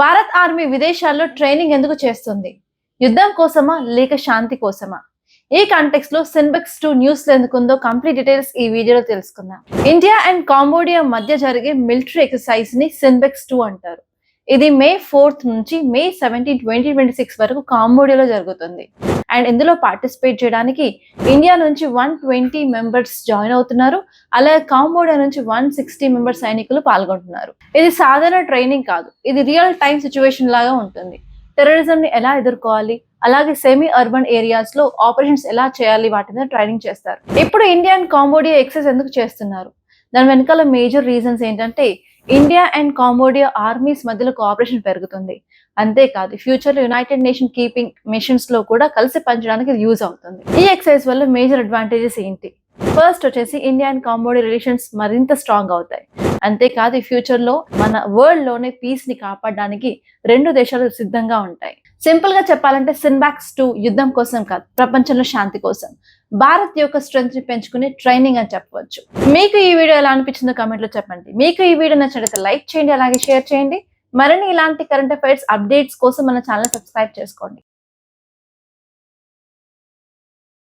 Bharat army విదేశాల్లో training ఎందుకు చేస్తుంది? యుద్ధం కోసమా లేక శాంతి కోసమా? ఈ కాంటెక్స్ట్ లో సిన్బెక్స్ 2 న్యూస్ ఎందుకుందో కంప్లీట్ డీటెయిల్స్ ఈ వీడియోలో తెలుసుకుందాం. ఇండియా అండ్ కాంబోడియా మధ్య జరిగే మిలిటరీ ఎక్సర్సైజ్ ని సిన్బెక్స్ 2 అంటారు. ఇది మే 4 నుంచి మే 17, 2026 వరకు కాంబోడియాలో జరుగుతుంది. అండ్ ఇందులో పార్టిసిపేట్ చేయడానికి ఇండియా నుంచి 120 మెంబర్స్ జాయిన్ అవుతున్నారు. అలాగే కాంబోడియా నుంచి 160 మెంబర్స్ సైనికులు పాల్గొంటున్నారు. ఇది సాధారణ ట్రైనింగ్ కాదు, ఇది రియల్ టైం సిచ్యువేషన్ లాగా ఉంటుంది. టెర్రరిజం ని ఎలా ఎదుర్కోవాలి, అలాగే సెమీ అర్బన్ ఏరియాస్ లో ఆపరేషన్స్ ఎలా చేయాలి, వాటి మీద ట్రైనింగ్ చేస్తారు. ఇప్పుడు ఇండియా అండ్ కాంబోడియా ఎక్సర్సైజ్ ఎందుకు చేస్తున్నారు? దాని వెనకాల మేజర్ రీజన్స్ ఏంటంటే ఇండియా అండ్ కాంబోడియా ఆర్మీస్ మధ్యలో కోఆపరేషన్ పెరుగుతుంది. అంతేకాదు ఫ్యూచర్ లో యునైటెడ్ నేషన్ కీపింగ్ మిషన్స్ లో కూడా కలిసి పనిచేయడానికి యూజ్ అవుతుంది. ఈ ఎక్సర్సైజ్ వల్ల మేజర్ అడ్వాంటేజెస్ ఏంటి? ఫస్ట్ వచ్చేసి ఇండియా అండ్ కాంబోడియా రిలేషన్స్ మరింత స్ట్రాంగ్ అవుతాయి. అంతేకాదు ఈ ఫ్యూచర్ లో మన వరల్డ్ లోనే పీస్ ని కాపాడడానికి రెండు దేశాలు సిద్ధంగా ఉంటాయి. సింపుల్ గా చెప్పాలంటే సిన్బాక్స్ 2 యుద్ధం కోసం కాదు, ప్రపంచంలో శాంతి కోసం, భారత్ యొక్క స్ట్రెంగ్త్ ని పెంచుకునే ట్రైనింగ్ అని చెప్పవచ్చు. మీకు ఈ వీడియో ఎలా అనిపించిందో కామెంట్ లో చెప్పండి. మీకు ఈ వీడియో నచ్చినట్లయితే లైక్ చేయండి, అలాగే షేర్ చేయండి. మరిన్ని ఇలాంటి కరెంట్ అఫైర్స్ అప్డేట్స్ కోసం మన ఛానల్ సబ్స్క్రైబ్ చేసుకోండి.